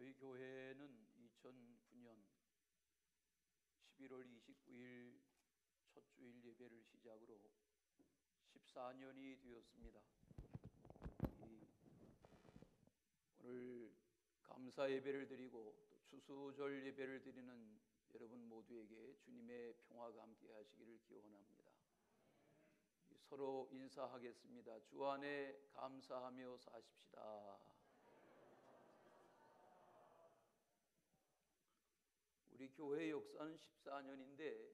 우리 교회는 2009년 11월 29일 첫 주일 예배를 시작으로 14년이 되었습니다. 오늘 감사 예배를 드리고 또 추수절 예배를 드리는 여러분 모두에게 주님의 평화가 함께 하시기를 기원합니다. 서로 인사하겠습니다. 주 안에 감사하며 사십시다. 우리 교회 역사는 14년인데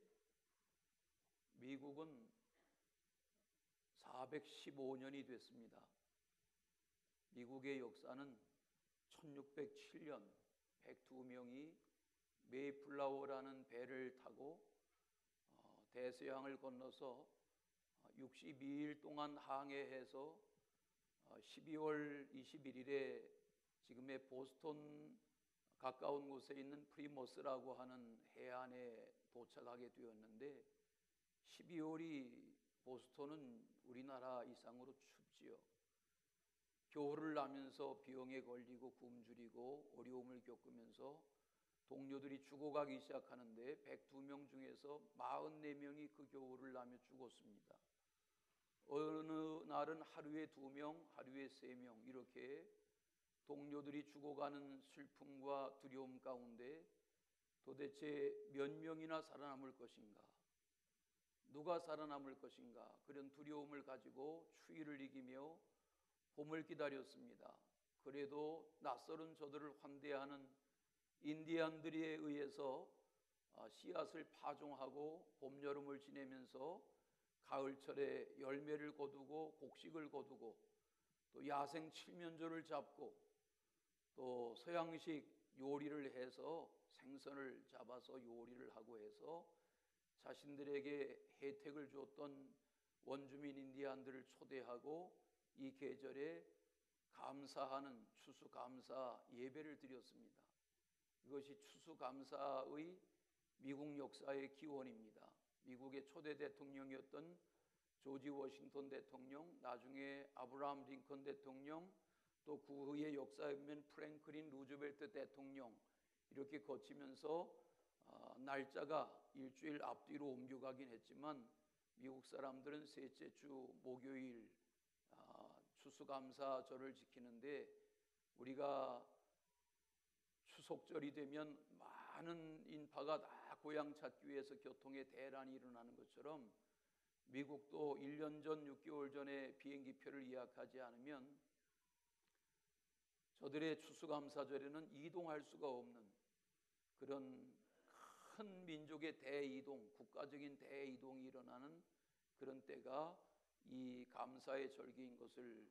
미국은 415년이 됐습니다. 미국의 역사는 1607년 102명이 메이플라워라는 배를 타고 대서양을 건너서 62일 동안 항해해서 12월 21일에 지금의 보스턴 가까운 곳에 있는 프리머스라고 하는 해안에 도착하게 되었는데 12월이 보스턴은 우리나라 이상으로 춥지요. 겨울을 나면서 병에 걸리고 굶주리고 어려움을 겪으면서 동료들이 죽어가기 시작하는데 102명 중에서 44명이 그 겨울을 나며 죽었습니다. 어느 날은 하루에 2명, 하루에 3명 이렇게 동료들이 죽어가는 슬픔과 두려움 가운데 도대체 몇 명이나 살아남을 것인가? 누가 살아남을 것인가? 그런 두려움을 가지고 추위를 이기며 봄을 기다렸습니다. 그래도 낯설은 저들을 환대하는 인디안들에 의해서 씨앗을 파종하고 봄, 여름을 지내면서 가을철에 열매를 거두고 곡식을 거두고 또 야생 칠면조를 잡고 또 서양식 요리를 해서 생선을 잡아서 요리를 하고 해서 자신들에게 혜택을 주었던 원주민 인디안들을 초대하고 이 계절에 감사하는 추수감사 예배를 드렸습니다. 이것이 추수감사의 미국 역사의 기원입니다. 미국의 초대 대통령이었던 조지 워싱턴 대통령, 나중에 아브라함 링컨 대통령, 또 그 후의 역사에 보면 프랭클린 루즈벨트 대통령 이렇게 거치면서 날짜가 일주일 앞뒤로 옮겨가긴 했지만 미국 사람들은 셋째 주 목요일 추수감사절을 지키는데 우리가 추석절이 되면 많은 인파가 다 고향 찾기 위해서 교통의 대란이 일어나는 것처럼 미국도 1년 전 6개월 전에 비행기표를 예약하지 않으면 저들의 추수감사절에는 이동할 수가 없는 그런 큰 민족의 대이동, 국가적인 대이동이 일어나는 그런 때가 이 감사의 절기인 것을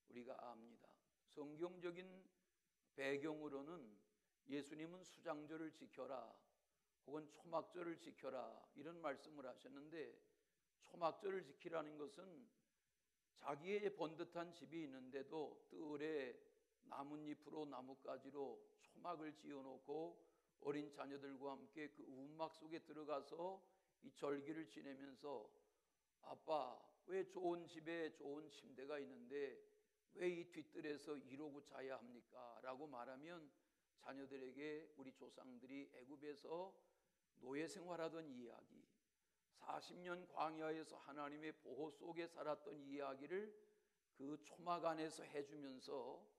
우리가 압니다. 성경적인 배경으로는 예수님은 수장절을 지켜라 혹은 초막절을 지켜라 이런 말씀을 하셨는데 초막절을 지키라는 것은 자기의 번듯한 집이 있는데도 뜰에 나뭇잎으로 나뭇가지로 초막을 지어놓고 어린 자녀들과 함께 그 움막 속에 들어가서 이 절기를 지내면서 아빠 왜 좋은 집에 좋은 침대가 있는데 왜 이 뒷뜰에서 이러고 자야 합니까? 라고 말하면 자녀들에게 우리 조상들이 애굽에서 노예 생활하던 이야기 40년 광야에서 하나님의 보호 속에 살았던 이야기를 그 초막 안에서 해주면서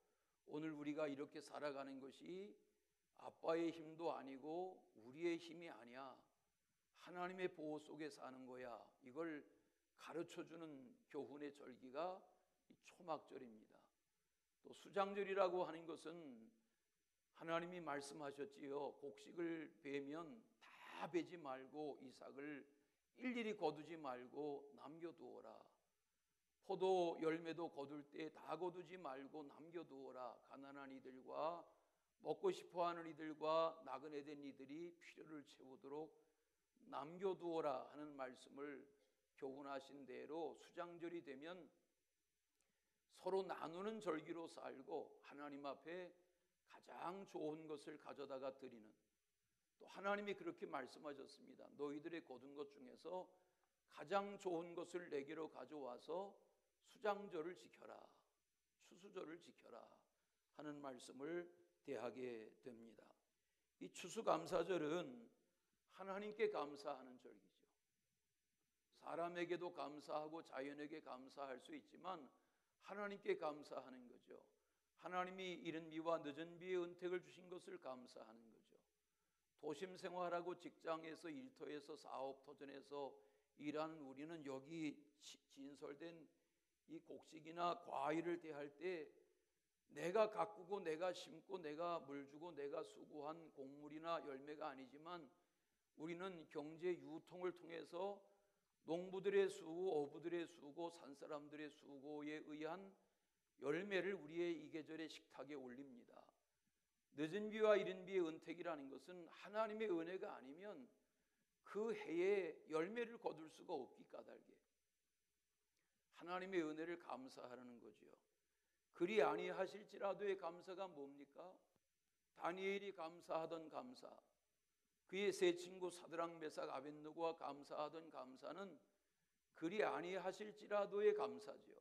오늘 우리가 이렇게 살아가는 것이 아빠의 힘도 아니고 우리의 힘이 아니야. 하나님의 보호 속에 사는 거야. 이걸 가르쳐주는 교훈의 절기가 이 초막절입니다. 또 수장절이라고 하는 것은 하나님이 말씀하셨지요. 곡식을 베면 다 베지 말고 이삭을 일일이 거두지 말고 남겨두어라. 포도 열매도 거둘 때 다 거두지 말고 남겨두어라. 가난한 이들과 먹고 싶어하는 이들과 나그네된 이들이 필요를 채우도록 남겨두어라 하는 말씀을 교훈하신 대로 수장절이 되면 서로 나누는 절기로 살고 하나님 앞에 가장 좋은 것을 가져다가 드리는 또 하나님이 그렇게 말씀하셨습니다. 너희들의 거둔 것 중에서 가장 좋은 것을 내게로 가져와서 수장절을 지켜라 추수절을 지켜라 하는 말씀을 대하게 됩니다. 이 추수감사절은 하나님께 감사하는 절기죠. 사람에게도 감사하고 자연에게 감사할 수 있지만 하나님께 감사하는 거죠. 하나님이 이른 비와 늦은 비의 은택을 주신 것을 감사하는 거죠. 도심 생활하고 직장에서 일터에서 사업 터전에서 일하는 우리는 여기 진설된 이 곡식이나 과일을 대할 때 내가 가꾸고 내가 심고 내가 물 주고 내가 수고한 곡물이나 열매가 아니지만 우리는 경제 유통을 통해서 농부들의 수고, 어부들의 수고, 산사람들의 수고에 의한 열매를 우리의 이 계절의 식탁에 올립니다. 늦은 비와 이른 비의 은택이라는 것은 하나님의 은혜가 아니면 그 해에 열매를 거둘 수가 없기 까닭에 하나님의 은혜를 감사하라는 거지요. 그리 아니하실지라도의 감사가 뭡니까? 다니엘이 감사하던 감사, 그의 세 친구 사드락 메삭 아벳느고가 감사하던 감사는 그리 아니하실지라도의 감사지요.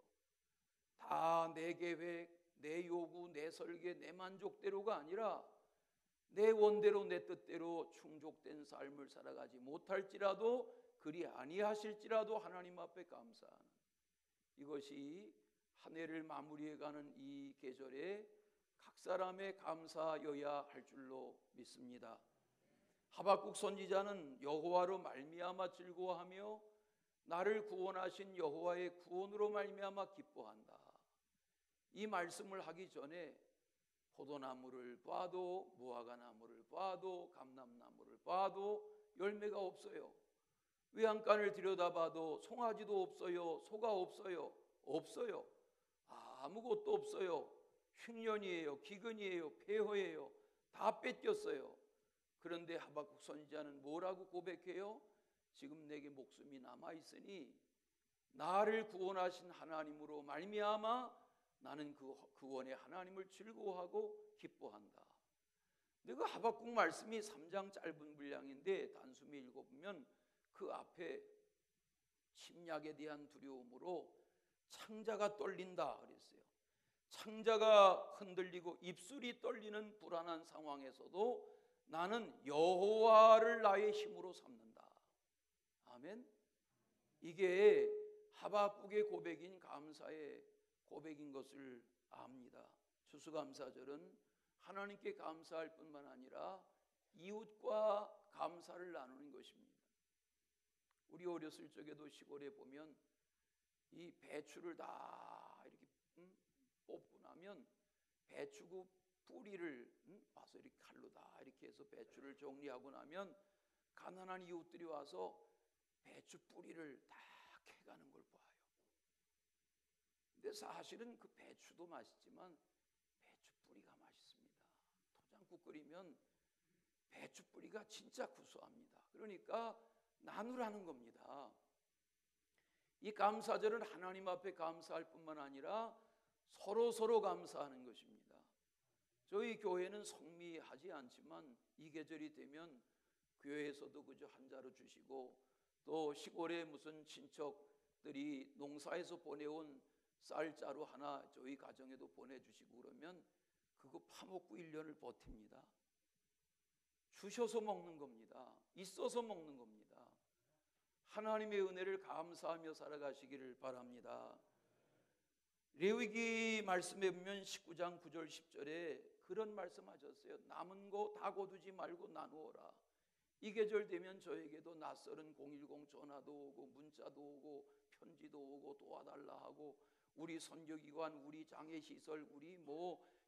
다 내 계획, 내 요구, 내 설계, 내 만족대로가 아니라 내 원대로 내 뜻대로 충족된 삶을 살아가지 못할지라도 그리 아니하실지라도 하나님 앞에 감사하는 이것이 한 해를 마무리해가는 이 계절에 각 사람의 감사여야 할 줄로 믿습니다. 하박국 선지자는 여호와로 말미암아 즐거워하며 나를 구원하신 여호와의 구원으로 말미암아 기뻐한다. 이 말씀을 하기 전에 포도나무를 봐도 무화과나무를 봐도 감람나무를 봐도 열매가 없어요. 외양간을 들여다봐도 송아지도 없어요. 소가 없어요. 없어요. 아무것도 없어요. 흉년이에요. 기근이에요. 폐허예요. 다 뺏겼어요. 그런데 하박국 선지자는 뭐라고 고백해요? 지금 내게 목숨이 남아있으니 나를 구원하신 하나님으로 말미암아 나는 그 구원의 하나님을 즐거워하고 기뻐한다. 내가 하박국 말씀이 3장 짧은 분량인데 단숨에 읽어보면 그 앞에 침략에 대한 두려움으로 창자가 떨린다 그랬어요. 창자가 흔들리고 입술이 떨리는 불안한 상황에서도 나는 여호와를 나의 힘으로 삼는다. 아멘. 이게 하박국의 고백인 감사의 고백인 것을 압니다. 추수감사절은 하나님께 감사할 뿐만 아니라 이웃과 감사를 나누는 것입니다. 우리 어렸을 적에도 시골에 보면 이 배추를 다 이렇게 뽑고 나면 배추 뿌리를 와서 이렇게 칼로 다 이렇게 해서 배추를 정리하고 나면 가난한 이웃들이 와서 배추 뿌리를 다 캐가는 걸 봐요. 근데 사실은 그 배추도 맛있지만 배추 뿌리가 맛있습니다. 토장국 끓이면 배추 뿌리가 진짜 구수합니다. 그러니까 나누라는 겁니다. 이 감사절은 하나님 앞에 감사할 뿐만 아니라 서로 감사하는 것입니다. 저희 교회는 성미하지 않지만 이 계절이 되면 교회에서도 그저 한 자루 주시고 또 시골에 무슨 친척들이 농사에서 보내온 쌀자루 하나 저희 가정에도 보내주시고 그러면 그거 파먹고 1년을 버팁니다. 주셔서 먹는 겁니다. 있어서 먹는 겁니다. 하나님의 은혜를 감사하며 살아가시기를 바랍니다. 레위기 말씀에 보면 19장 9절 10절에 그런 말씀하셨어요. 남은 거 다 거두지 말고 나누어라. 이 계절 되면 저에게도 낯설은 010 전화도 오고 문자도 오고 편지도 오고 도와달라 하고 우리 선교기관, 우리 장애시설, 우리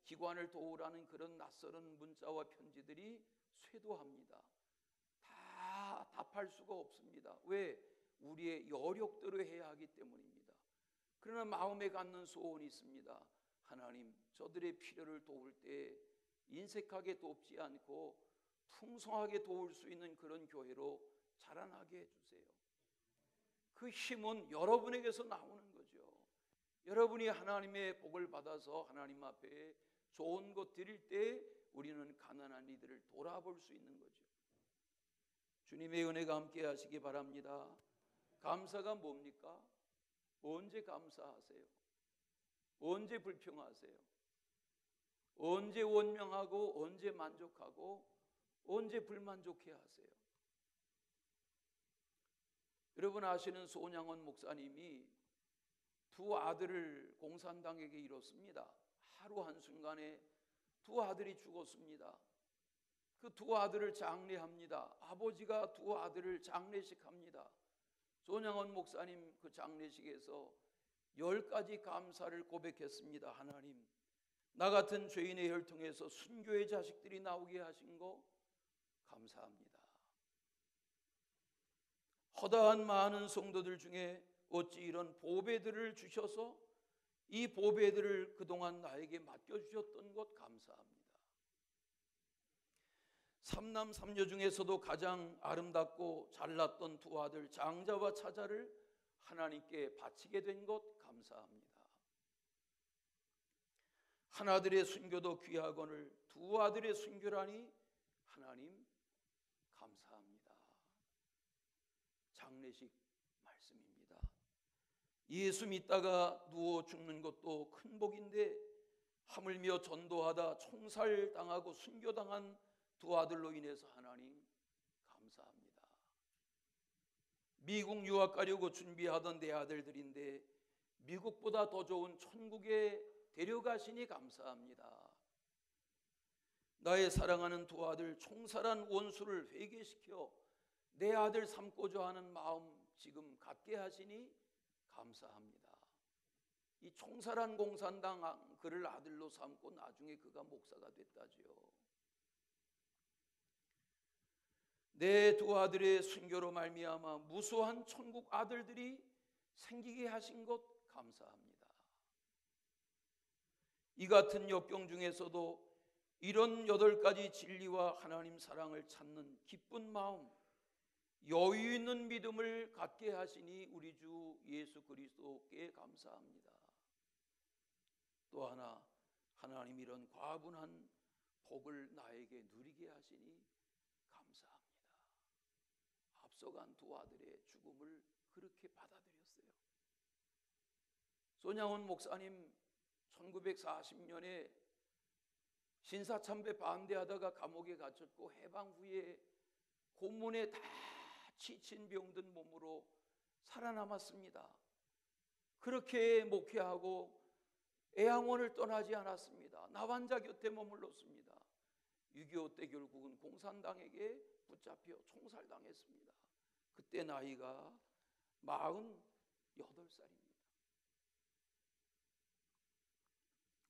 기관을 도우라는 그런 낯설은 문자와 편지들이 쇄도합니다. 다 답할 수가 없습니다. 왜? 우리의 여력대로 해야 하기 때문입니다. 그러나 마음에 갖는 소원이 있습니다. 하나님, 저들의 필요를 도울 때 인색하게 돕지 않고 풍성하게 도울 수 있는 그런 교회로 자라나게 해주세요. 그 힘은 여러분에게서 나오는 거죠. 여러분이 하나님의 복을 받아서 하나님 앞에 좋은 것 드릴 때 우리는 가난한 이들을 돌아볼 수 있는 거죠. 주님의 은혜가 함께 하시기 바랍니다. 감사가 뭡니까? 언제 감사하세요? 언제 불평하세요? 언제 원명하고 언제 만족하고 언제 불만족해 하세요? 여러분 아시는 손양원 목사님이 두 아들을 공산당에게 잃었습니다. 하루 한순간에 두 아들이 죽었습니다. 그 두 아들을 장례합니다. 아버지가 두 아들을 장례식합니다. 손양원 목사님 그 장례식에서 10가지 감사를 고백했습니다. 하나님, 나 같은 죄인의 혈통에서 순교의 자식들이 나오게 하신 거 감사합니다. 허다한 많은 성도들 중에 어찌 이런 보배들을 주셔서 이 보배들을 그동안 나에게 맡겨주셨던 것 감사합니다. 삼남 삼녀 중에서도 가장 아름답고 잘났던 두 아들 장자와 차자를 하나님께 바치게 된 것 감사합니다. 하나들의 순교도 귀하거늘 두 아들의 순교라니 하나님 감사합니다. 장례식 말씀입니다. 예수 믿다가 누워 죽는 것도 큰 복인데 하물며 전도하다 총살당하고 순교당한 두 아들로 인해서 하나님 감사합니다. 미국 유학 가려고 준비하던 내 아들들인데 미국보다 더 좋은 천국에 데려가시니 감사합니다. 나의 사랑하는 두 아들 총살한 원수를 회개시켜 내 아들 삼고자 하는 마음 지금 갖게 하시니 감사합니다. 이 총살한 공산당 그를 아들로 삼고 나중에 그가 목사가 됐다지요. 내 두 아들의 순교로 말미암아 무수한 천국 아들들이 생기게 하신 것 감사합니다. 이 같은 역경 중에서도 이런 8가지 진리와 하나님 사랑을 찾는 기쁜 마음, 여유 있는 믿음을 갖게 하시니 우리 주 예수 그리스도께 감사합니다. 또 하나 하나님 이런 과분한 복을 나에게 누리게 하시니 감사합니다. 앞서간 두 아들의 죽음을 그렇게 받아들였어요. 손양원 목사님 1940년에 신사참배 반대하다가 감옥에 갇혔고 해방 후에 고문에 다 지친 병든 몸으로 살아남았습니다. 그렇게 목회하고 애양원을 떠나지 않았습니다. 나환자 곁에 머물렀습니다. 6.25 때 결국은 공산당에게 붙잡혀 총살당했습니다. 그때 나이가 48살입니다.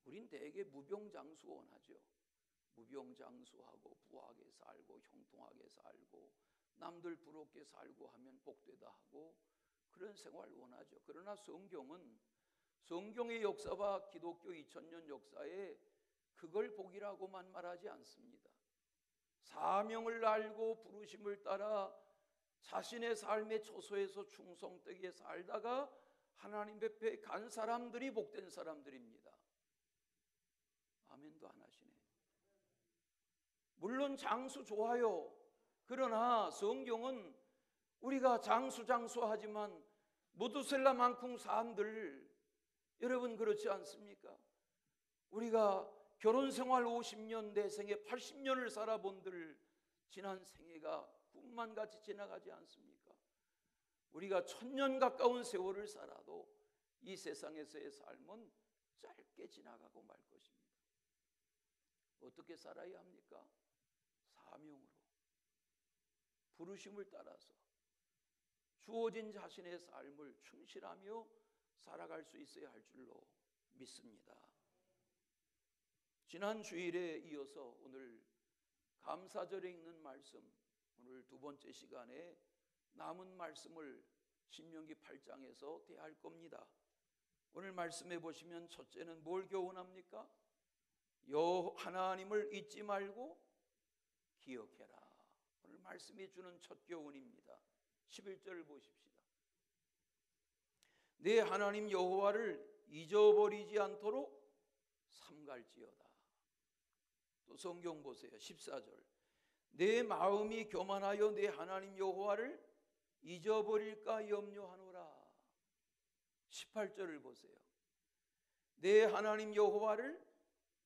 우린 대개 무병장수원 하죠. 무병장수하고 부하게 살고 형통하게 살고 남들 부럽게 살고 하면 복되다 하고 그런 생활을 원하죠. 그러나 성경의 역사와 기독교 2000년 역사에 그걸 복이라고만 말하지 않습니다. 사명을 알고 부르심을 따라 자신의 삶의 처소에서 충성되게 살다가 하나님 앞에 간 사람들이 복된 사람들입니다. 아멘도 안 하시네. 물론 장수 좋아요. 그러나 성경은 우리가 장수하지만 무두셀라만큼 사람들 여러분 그렇지 않습니까? 우리가 결혼생활 50년 내 생에 80년을 살아본들 지난 생애가 꿈만같이 지나가지 않습니까? 우리가 1000년 가까운 세월을 살아도 이 세상에서의 삶은 짧게 지나가고 말 것입니다. 어떻게 살아야 합니까? 사명으로 부르심을 따라서 주어진 자신의 삶을 충실하며 살아갈 수 있어야 할 줄로 믿습니다. 지난 주일에 이어서 오늘 감사절에 읽는 말씀, 오늘 두 번째 시간에 남은 말씀을 신명기 8장에서 대할 겁니다. 오늘 말씀해 보시면 첫째는 뭘 교훈합니까? 하나님을 잊지 말고 기억해라. 오늘 말씀이 주는 첫 교훈입니다. 11절을 보십시다. 내 하나님 여호와를 잊어버리지 않도록 삼갈지어다. 또 성경 보세요. 14절. 내 마음이 교만하여 내 하나님 여호와를 잊어버릴까 염려하노라. 18절을 보세요. 내 하나님 여호와를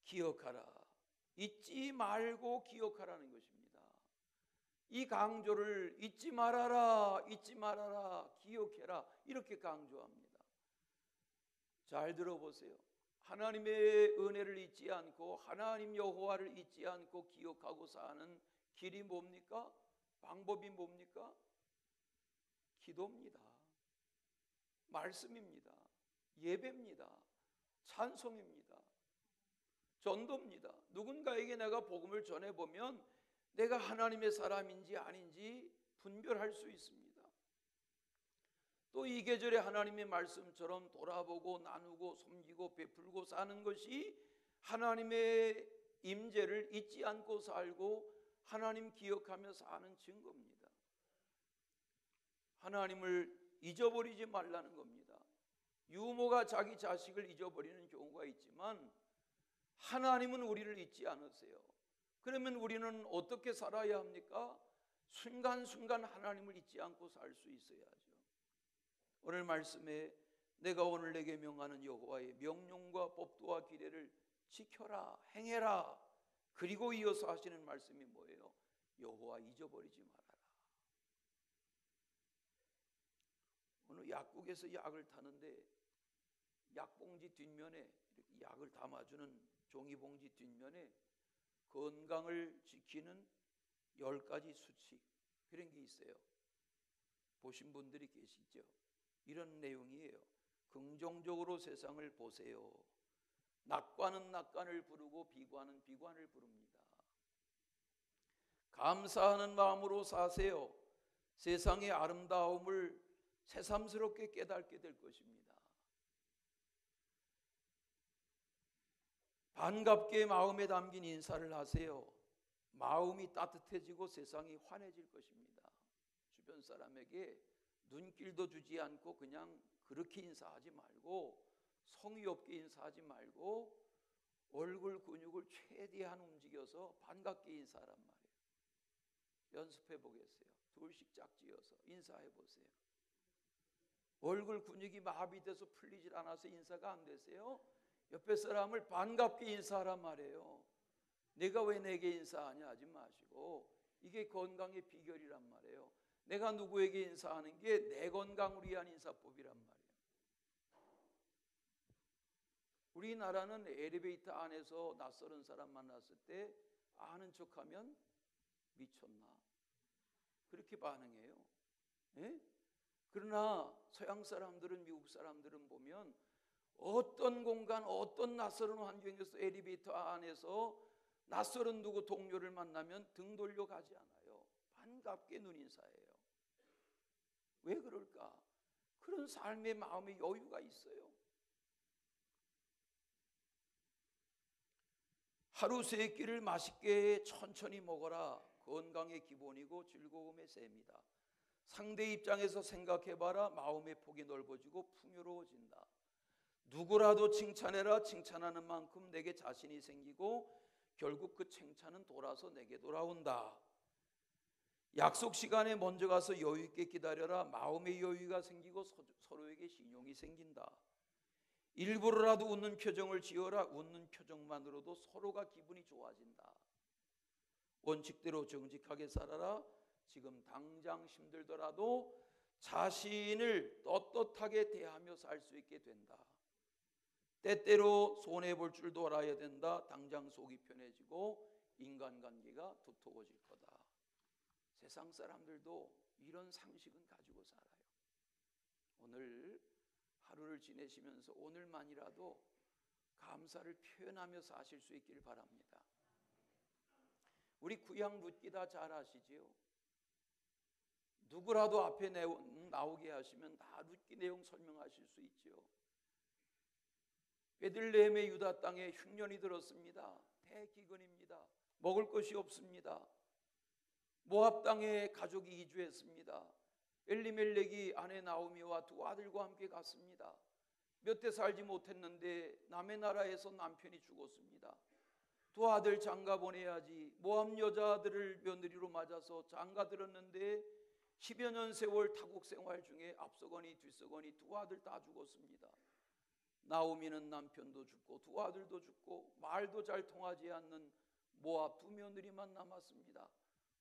기억하라. 잊지 말고 기억하라는 것입니다. 이 강조를 잊지 말아라, 잊지 말아라, 기억해라 이렇게 강조합니다. 잘 들어보세요. 하나님의 은혜를 잊지 않고 하나님 여호와를 잊지 않고 기억하고 사는 길이 뭡니까? 방법이 뭡니까? 기도입니다. 말씀입니다. 예배입니다. 찬송입니다. 전도입니다. 누군가에게 내가 복음을 전해보면 내가 하나님의 사람인지 아닌지 분별할 수 있습니다. 또 이 계절에 하나님의 말씀처럼 돌아보고 나누고 섬기고 베풀고 사는 것이 하나님의 임재를 잊지 않고 살고 하나님 기억하며 사는 증거입니다. 하나님을 잊어버리지 말라는 겁니다. 유모가 자기 자식을 잊어버리는 경우가 있지만 하나님은 우리를 잊지 않으세요. 그러면 우리는 어떻게 살아야 합니까? 순간순간 하나님을 잊지 않고 살 수 있어야죠. 오늘 말씀에 내가 오늘 내게 명하는 여호와의 명령과 법도와 규례를 지켜라, 행해라. 그리고 이어서 하시는 말씀이 뭐예요? 여호와 잊어버리지 말아라. 오늘 약국에서 약을 타는데 약봉지 뒷면에 이렇게 약을 담아주는 종이봉지 뒷면에 건강을 지키는 10가지 수칙 그런 게 있어요. 보신 분들이 계시죠? 이런 내용이에요. 긍정적으로 세상을 보세요. 낙관은 낙관을 부르고 비관은 비관을 부릅니다. 감사하는 마음으로 사세요. 세상의 아름다움을 새삼스럽게 깨닫게 될 것입니다. 반갑게 마음에 담긴 인사를 하세요. 마음이 따뜻해지고 세상이 환해질 것입니다. 주변 사람에게 눈길도 주지 않고 그냥 그렇게 인사하지 말고 성의 없게 인사하지 말고 얼굴 근육을 최대한 움직여서 반갑게 인사하란 말이에요. 연습해 보겠어요. 둘씩 짝지어서 인사해 보세요. 얼굴 근육이 마비돼서 풀리질 않아서 인사가 안 되세요? 옆에 사람을 반갑게 인사하란 말이에요. 내가 왜 내게 인사하냐 하지 마시고 이게 건강의 비결이란 말이에요. 내가 누구에게 인사하는 게 내 건강을 위한 인사법이란 말이에요. 우리나라는 엘리베이터 안에서 낯설은 사람 만났을 때 아는 척하면 미쳤나? 그렇게 반응해요. 예? 그러나 서양 사람들은 미국 사람들은 보면 어떤 공간 어떤 낯설은 환경에서 엘리베이터 안에서 낯설은 누구 동료를 만나면 등 돌려 가지 않아요. 반갑게 눈인사해요. 왜 그럴까? 그런 삶의 마음의 여유가 있어요. 하루 세 끼를 맛있게 천천히 먹어라. 건강의 기본이고 즐거움의 셈이다. 상대 입장에서 생각해봐라. 마음의 폭이 넓어지고 풍요로워진다. 누구라도 칭찬해라. 칭찬하는 만큼 내게 자신이 생기고 결국 그 칭찬은 돌아서 내게 돌아온다. 약속 시간에 먼저 가서 여유 있게 기다려라. 마음의 여유가 생기고 서로에게 신용이 생긴다. 일부러라도 웃는 표정을 지어라. 웃는 표정만으로도 서로가 기분이 좋아진다. 원칙대로 정직하게 살아라. 지금 당장 힘들더라도 자신을 떳떳하게 대하며 살 수 있게 된다. 때때로 손해볼 줄도 알아야 된다. 당장 속이 편해지고 인간관계가 두터워질 거다. 세상 사람들도 이런 상식은 가지고 살아요. 오늘 하루를 지내시면서 오늘만이라도 감사를 표현하며 사실 수 있기를 바랍니다. 우리 구약 룻기 다 잘 아시지요? 누구라도 앞에 나오게 하시면 다 룻기 내용 설명하실 수 있지요. 베들레헴의 유다 땅에 흉년이 들었습니다. 대기근입니다. 먹을 것이 없습니다. 모압 땅에 가족이 이주했습니다. 엘리멜렉이 아내 나오미와 두 아들과 함께 갔습니다. 몇 해 살지 못했는데 남의 나라에서 남편이 죽었습니다. 두 아들 장가 보내야지. 모압 여자들을 며느리로 맞아서 장가 들었는데 10여 년 세월 타국 생활 중에 앞서거니 뒤서거니 두 아들 다 죽었습니다. 나오미는 남편도 죽고 두 아들도 죽고 말도 잘 통하지 않는 모압 두 며느리만 남았습니다.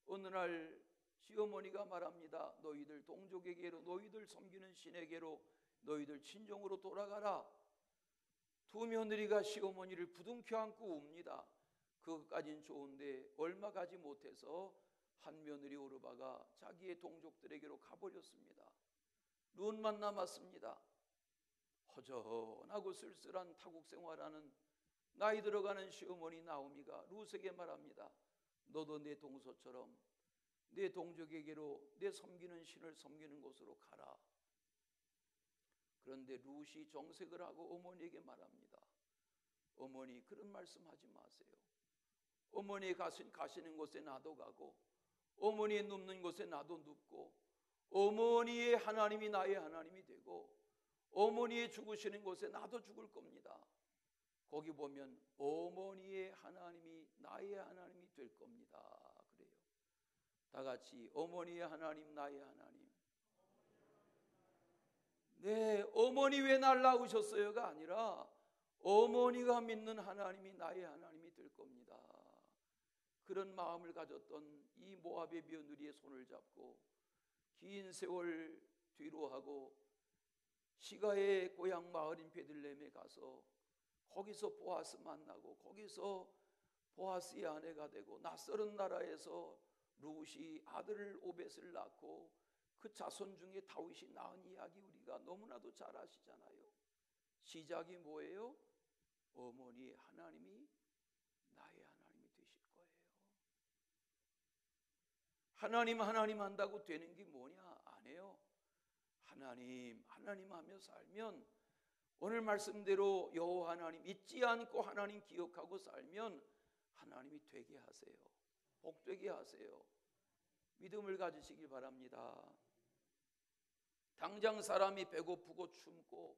어느 날 시어머니가 말합니다. 너희들 동족에게로, 너희들 섬기는 신에게로, 너희들 친정으로 돌아가라. 두 며느리가 시어머니를 부둥켜 안고 웁니다. 그것까진 좋은데 얼마 가지 못해서 한 며느리 오르바가 자기의 동족들에게로 가버렸습니다. 룻만 남았습니다. 허전하고 쓸쓸한 타국 생활하는 나이 들어가는 시어머니 나오미가 룻에게 말합니다. 너도 내 동서처럼 내 동족에게로 내 섬기는 신을 섬기는 곳으로 가라. 그런데 룻이 정색을 하고 어머니에게 말합니다. 어머니, 그런 말씀하지 마세요. 어머니 가시는 곳에 나도 가고, 어머니의 눕는 곳에 나도 눕고, 어머니의 하나님이 나의 하나님이 되고, 어머니의 죽으시는 곳에 나도 죽을 겁니다. 거기 보면 어머니의 하나님이 나의 하나님이 될 겁니다. 그래요. 다 같이 어머니의 하나님, 나의 하나님. 네, 어머니 왜 날 낳으셨어요가 아니라 어머니가 믿는 하나님이 나의 하나님이 될 겁니다. 그런 마음을 가졌던 이 모압의 며느리의 손을 잡고 긴 세월 뒤로 하고 시가의 고향 마을인 베들레헴에 가서 거기서 보아스 만나고 거기서 보아스의 아내가 되고 낯설은 나라에서 룻이 아들을 오벳을 낳고 그 자손 중에 다윗이 낳은 이야기 우리가 너무나도 잘 아시잖아요. 시작이 뭐예요? 어머니의 하나님이 나의 하나님이 되실 거예요. 하나님 한다고 되는 게 뭐냐? 안 해요. 하나님 하며 살면 오늘 말씀대로 여호와 하나님 잊지 않고 하나님 기억하고 살면 하나님이 되게 하세요. 복되게 하세요. 믿음을 가지시길 바랍니다. 당장 사람이 배고프고 춥고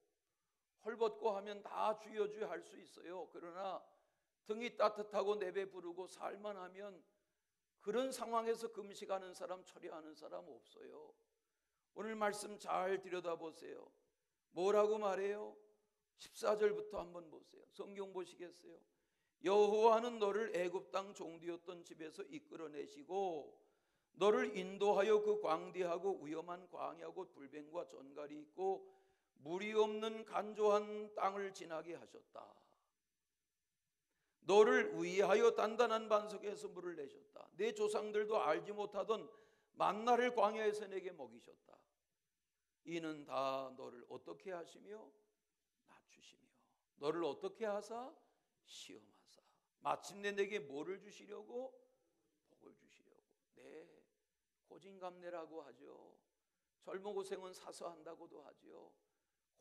헐벗고 하면 다 주여 주여 할 수 있어요. 그러나 등이 따뜻하고 내배 부르고 살만하면 그런 상황에서 금식하는 사람, 철회하는 사람 없어요. 오늘 말씀 잘 들여다보세요. 뭐라고 말해요? 14절부터 한번 보세요. 성경 보시겠어요? 여호와는 너를 애굽 땅 종되었던 집에서 이끌어내시고 너를 인도하여 그 광대하고 위험한 광야고 불뱀과 전갈이 있고 물이 없는 간조한 땅을 지나게 하셨다. 너를 위하여 단단한 반석에서 물을 내셨다. 내 조상들도 알지 못하던 만나를 광야에서 내게 먹이셨다. 이는 다 너를 어떻게 하시며 낮추시며 너를 어떻게 하사 시험하사 마침내 내게 뭐를 주시려고? 복을 주시려고. 네, 고진감래라고 하죠. 젊은 고생은 사서 한다고도 하죠.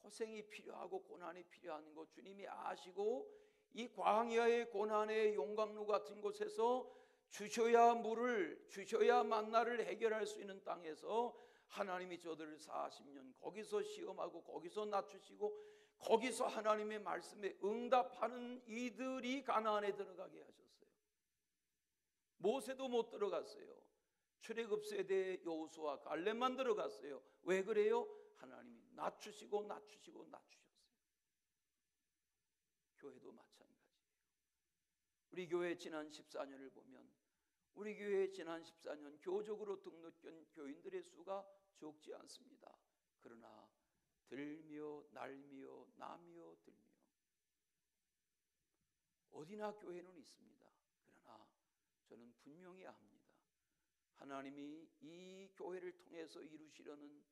고생이 필요하고 고난이 필요한 것 주님이 아시고 이 광야의 고난의 용광로 같은 곳에서 주셔야 물을 주셔야 만나를 해결할 수 있는 땅에서 하나님이 저들을 40년 거기서 시험하고 거기서 낮추시고 거기서 하나님의 말씀에 응답하는 이들이 가나안에 들어가게 하셨어요. 모세도 못 들어갔어요. 출애굽 세대 여호수아 갈렙만 들어갔어요. 왜 그래요? 하나님이 낮추시고 낮추셨어요. 교회도 마찬가지예요. 우리 교회 지난 14년을 보면 우리 교회 지난 14년 교적으로 등록된 교인들의 수가 적지 않습니다. 그러나 들며 날며 나며 들며 어디나 교회는 있습니다. 그러나 저는 분명히 압니다. 하나님이 이 교회를 통해서 이루시려는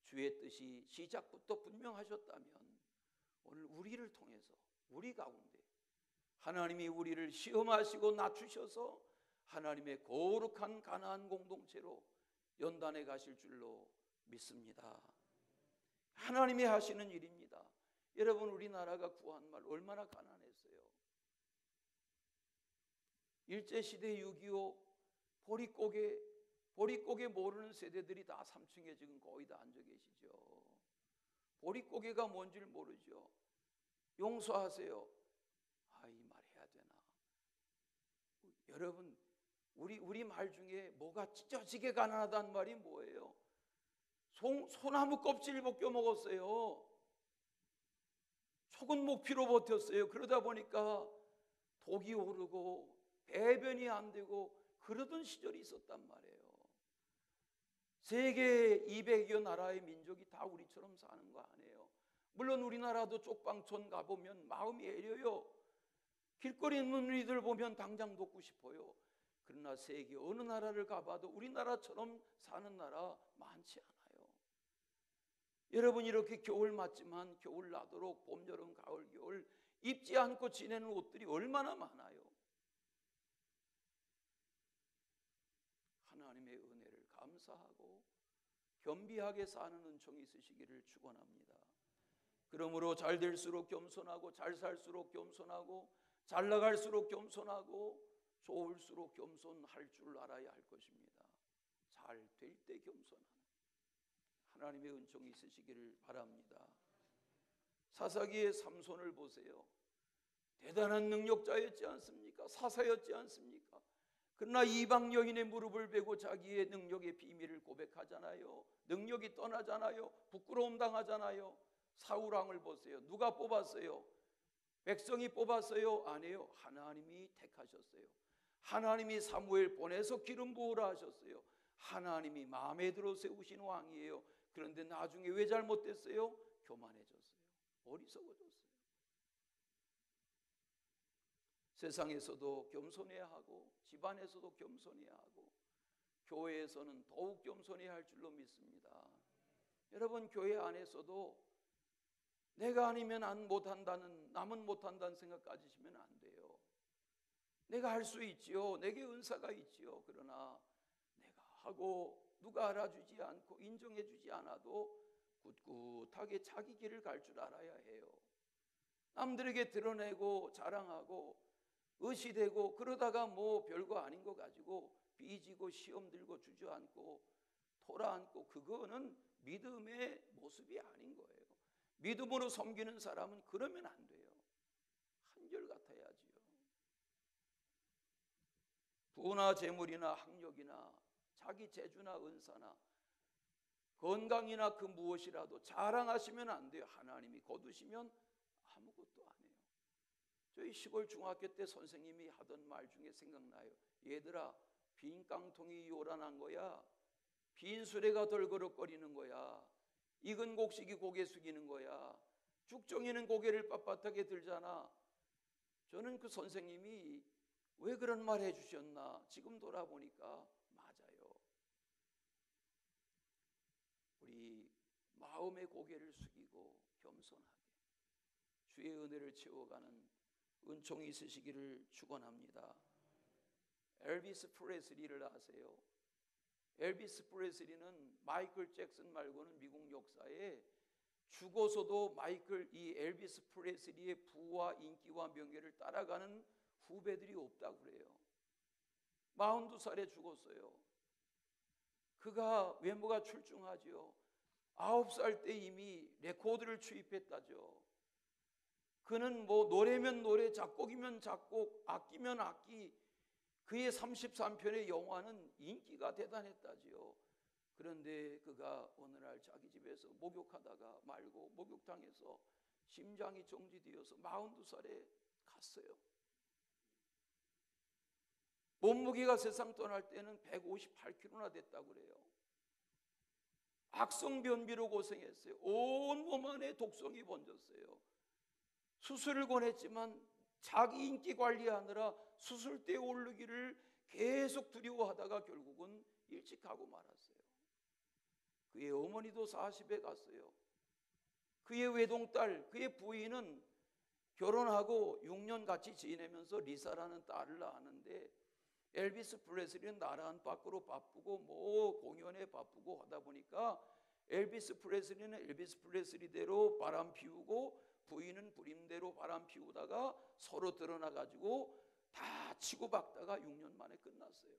주의 뜻이 시작부터 분명하셨다면 오늘 우리를 통해서 우리 가운데 하나님이 우리를 시험하시고 낮추셔서 하나님의 거룩한 가나안 공동체로 연단해 가실 줄로 믿습니다. 하나님이 하시는 일입니다. 여러분, 우리나라가 구한 말 얼마나 가난했어요. 일제시대 6.25 보릿고개 모르는 세대들이 다 3층에 지금 거의 다 앉아 계시죠. 보릿고개가 뭔지를 모르죠. 용서하세요. 이 말 해야 되나? 여러분, 우리 말 중에 뭐가 찢어지게 가난하다는 말이 뭐예요? 소나무 껍질 벗겨 먹었어요. 속은 목 피로 버텼어요. 그러다 보니까 독이 오르고 배변이 안 되고 그러던 시절이 있었단 말이에요. 세계 200여 나라의 민족이 다 우리처럼 사는 거 아니에요. 물론 우리나라도 쪽방촌 가보면 마음이 애려요. 길거리 있는 이들 보면 당장 돕고 싶어요. 그러나 세계 어느 나라를 가봐도 우리나라처럼 사는 나라 많지 않아요. 여러분, 이렇게 겨울 맞지만 겨울 나도록 봄, 여름, 가을, 겨울 입지 않고 지내는 옷들이 얼마나 많아요. 하나님의 은혜를 감사하고 겸비하게 사는 은총이 있으시기를 축원합니다. 그러므로 잘 될수록 겸손하고 잘 살수록 겸손하고 잘 나갈수록 겸손하고 좋을수록 겸손할 줄 알아야 할 것입니다. 잘 될 때 겸손하는 하나님의 은총이 있으시기를 바랍니다. 사사기의 삼손을 보세요. 대단한 능력자였지 않습니까? 사사였지 않습니까? 그러나 이방 여인의 무릎을 베고 자기의 능력의 비밀을 고백하잖아요. 능력이 떠나잖아요. 부끄러움 당하잖아요. 사울 왕을 보세요. 누가 뽑았어요? 백성이 뽑았어요? 아니에요. 하나님이 택하셨어요. 하나님이 사무엘 보내서 기름 부으라 하셨어요. 하나님이 마음에 들어 세우신 왕이에요. 그런데 나중에 왜 잘못됐어요? 교만해졌어요. 어리석어졌어요. 세상에서도 겸손해야 하고 집안에서도 겸손해야 하고 교회에서는 더욱 겸손해야 할 줄로 믿습니다. 여러분, 교회 안에서도 내가 아니면 못한다는, 남은 못한다는 생각 가지시면 안 돼요. 내가 할 수 있지요. 내게 은사가 있지요. 그러나 내가 하고 누가 알아주지 않고 인정해주지 않아도 꿋꿋하게 자기 길을 갈 줄 알아야 해요. 남들에게 드러내고 자랑하고 의시되고 그러다가 뭐 별거 아닌 거 가지고 삐지고 시험 들고 주저앉고 토라앉고 그거는 믿음의 모습이 아닌 거예요. 믿음으로 섬기는 사람은 그러면 안 돼요. 한결같아야지요. 부나 재물이나 학력이나 자기 재주나 은사나 건강이나 그 무엇이라도 자랑하시면 안 돼요. 하나님이 거두시면 아무것도 안 해요. 저희 시골 중학교 때 선생님이 하던 말 중에 생각나요. 얘들아, 빈 깡통이 요란한 거야. 빈 수레가 덜그럭거리는 거야. 익은 곡식이 고개 숙이는 거야. 죽정이는 고개를 빳빳하게 들잖아. 저는 그 선생님이 왜 그런 말 해주셨나 지금 돌아보니까 맞아요. 우리 마음의 고개를 숙이고 겸손하게 주의 은혜를 채워가는 은총이 있으시기를 축원합니다. 엘비스 프레슬리를 아세요? 엘비스 프레슬리는 마이클 잭슨 말고는 미국 역사에 죽어서도 이 엘비스 프레슬리의 부와 인기와 명예를 따라가는 후배들이 없다고 그래요. 42살에 죽었어요. 그가 외모가 출중하죠. 9살 때 이미 레코드를 취입했다죠. 그는 뭐 노래면 노래, 작곡이면 작곡, 악기면 악기, 그의 33편의 영화는 인기가 대단했다지요. 그런데 그가 어느 날 자기 집에서 목욕하다가 말고 목욕탕에서 심장이 정지되어서 42살에 갔어요. 몸무게가 세상 떠날 때는 158kg나 됐다고 그래요. 악성변비로 고생했어요. 온 몸 안에 독성이 번졌어요. 수술을 권했지만 자기 인기 관리하느라 수술대에 오르기를 계속 두려워하다가 결국은 일찍 가고 말았어요. 그의 어머니도 40에 갔어요. 그의 외동딸, 그의 부인은 결혼하고 6년 같이 지내면서 리사라는 딸을 낳았는데 엘비스 프레슬리는 나라 밖으로 바쁘고 뭐 공연에 바쁘고 하다 보니까 엘비스 프레슬리는 엘비스 프레슬리대로 바람 피우고 부인은 부인대로 바람 피우다가 서로 드러나가지고 다 치고박다가 6년 만에 끝났어요.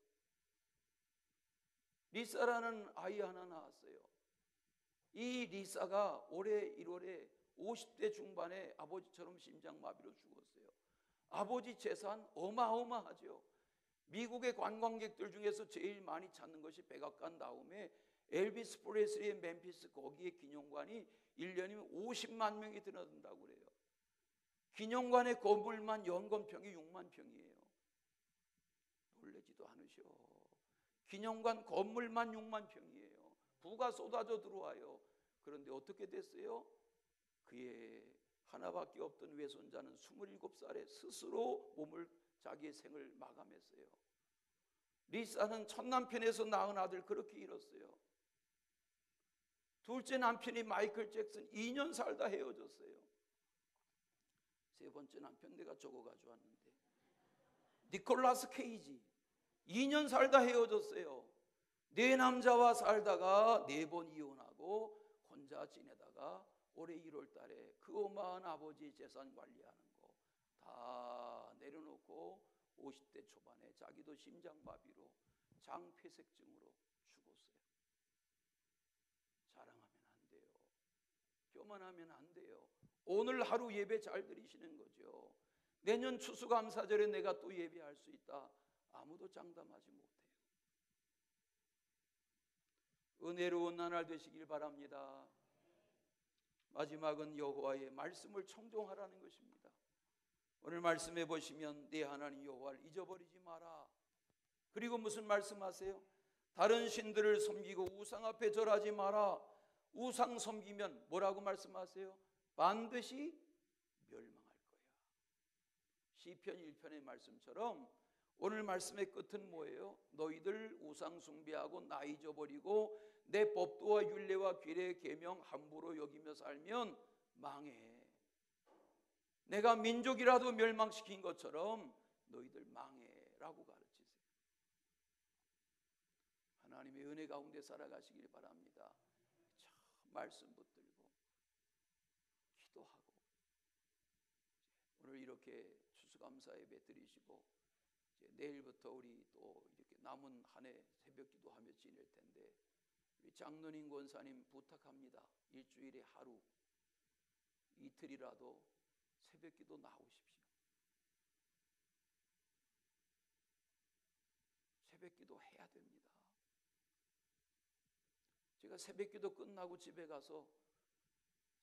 리사라는 아이 하나 낳았어요. 이 리사가 올해 1월에 50대 중반에 아버지처럼 심장마비로 죽었어요. 아버지 재산 어마어마하죠. 미국의 관광객들 중에서 제일 많이 찾는 것이 백악관 다음에 엘비스 프레슬리의 멤피스 거기에 기념관이 1년이면 50만 명이 드나든다고 그래요. 기념관의 건물만 연건평이 6만 평이에요. 놀라지도 않으셔. 기념관 건물만 6만 평이에요. 부가 쏟아져 들어와요. 그런데 어떻게 됐어요? 그의 하나밖에 없던 외손자는 27살에 스스로 자기의 생을 마감했어요. 리사는 첫 남편에서 낳은 아들 그렇게 잃었어요. 둘째 남편이 마이클 잭슨 2년 살다 헤어졌어요. 세 번째 남편 내가 적어가지고 왔는데 니콜라스 케이지 2년 살다 헤어졌어요. 네 남자와 살다가 4번 이혼하고 혼자 지내다가 올해 1월 달에 그 어마한 아버지 재산 관리하는 거 다 내려놓고 50대 초반에 자기도 심장마비로 장폐색증으로 죽었어요. 자랑하면 안 돼요. 교만하면 안 돼요. 오늘 하루 예배 잘 드리시는 거죠. 내년 추수감사절에 내가 또 예배할 수 있다. 아무도 장담하지 못해요. 은혜로운 나날 되시길 바랍니다. 마지막은 여호와의 말씀을 청종하라는 것입니다. 오늘 말씀해 보시면 네 하나님 여호와를 잊어버리지 마라. 그리고 무슨 말씀하세요? 다른 신들을 섬기고 우상 앞에 절하지 마라. 우상 섬기면 뭐라고 말씀하세요? 반드시 멸망할 거야. 시편 1편의 말씀처럼 오늘 말씀의 끝은 뭐예요? 너희들 우상 숭배하고 나 잊어버리고 내 법도와 율례와 규례 계명 함부로 여기며 살면 망해. 내가 민족이라도 멸망시킨 것처럼 너희들 망해라고 가르치세요. 하나님의 은혜 가운데 살아가시길 바랍니다. 참 말씀 붙들고 기도하고 오늘 이렇게 추수감사 예배 드리시고 이제 내일부터 우리 또 이렇게 남은 한 해 새벽기도하며 지낼 텐데 우리 장로님 권사님 부탁합니다. 일주일에 하루 이틀이라도 새벽기도 나오십시오. 새벽기도 해야 됩니다. 제가 새벽기도 끝나고 집에 가서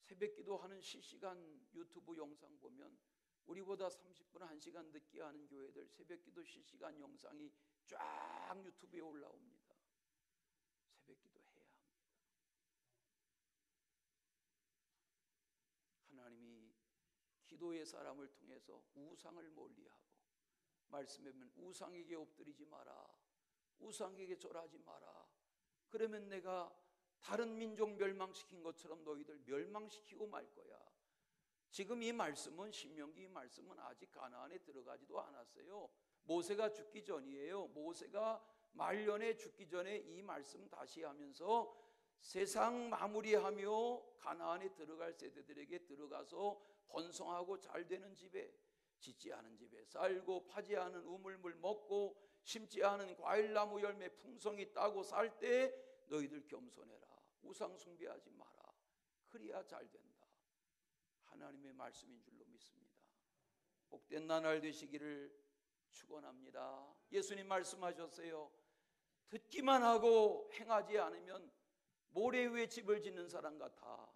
새벽기도 하는 실시간 유튜브 영상 보면 우리보다 30분 1시간 늦게 하는 교회들 새벽기도 실시간 영상이 쫙 유튜브에 올라옵니다. 새벽기도 해야 합니다. 하나님이 기도의 사람을 통해서 우상을 멀리하고 말씀에 보면 우상에게 엎드리지 마라. 우상에게 절하지 마라. 그러면 내가 다른 민족 멸망시킨 것처럼 너희들 멸망시키고 말 거야. 지금 이 말씀은 신명기 이 말씀은 아직 가나안에 들어가지도 않았어요. 모세가 죽기 전이에요. 모세가 말년에 죽기 전에 이 말씀 다시 하면서 세상 마무리하며 가나안에 들어갈 세대들에게 들어가서 번성하고 잘 되는 집에 짓지 않은 집에 살고 파지 않은 우물물 먹고 심지 않은 과일나무 열매 풍성히 따고 살 때 너희들 겸손해라. 우상 숭배하지 마라. 그래야 잘 된다. 하나님의 말씀인 줄로 믿습니다. 복된 나날 되시기를 축원합니다. 예수님 말씀하셨어요. 듣기만 하고 행하지 않으면 모래 위에 집을 짓는 사람 같아.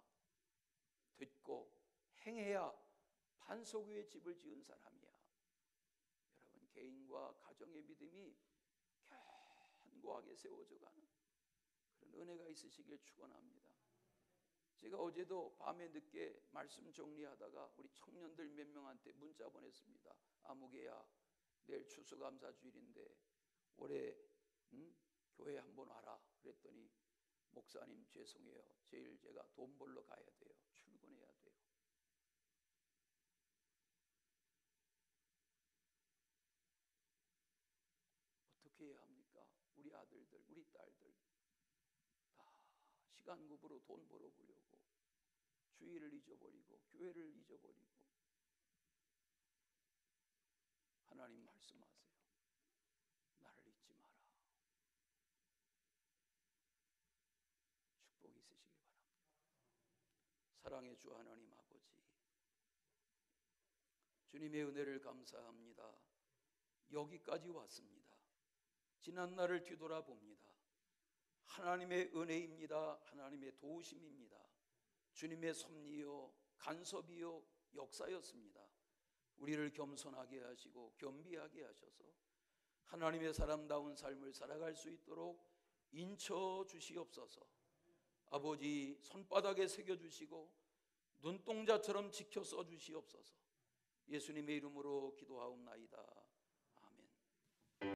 듣고 행해야 반석 위에 집을 지은 사람이야. 여러분 개인과 가정의 믿음이 견고하게 세워져가는 그런 은혜가 있으시길 축원합니다. 제가 어제도 밤에 늦게 말씀 정리하다가 우리 청년들 몇 명한테 문자 보냈습니다. 아무개야 내일 추수감사주일인데 올해 교회 한번 와라. 그랬더니 목사님 죄송해요. 제가 돈 벌러 가야 돼요. 출근해야 돼요. 어떻게 해야 합니까? 우리 아들들, 우리 딸들 다 시간급으로 돈 벌어보려고 주일을 잊어버리고 교회를 잊어버리고 하나님 말씀하세요. 나를 잊지 마라. 축복이 있으시길 바랍니다. 사랑의 주 하나님 아버지, 주님의 은혜를 감사합니다. 여기까지 왔습니다. 지난 날을 뒤돌아봅니다. 하나님의 은혜입니다. 하나님의 도우심입니다. 주님의 섭리요 간섭이요 역사였습니다. 우리를 겸손하게 하시고 겸비하게 하셔서 하나님의 사람다운 삶을 살아갈 수 있도록 인쳐 주시옵소서. 아버지, 손바닥에 새겨주시고 눈동자처럼 지켜 써주시옵소서. 예수님의 이름으로 기도하옵나이다.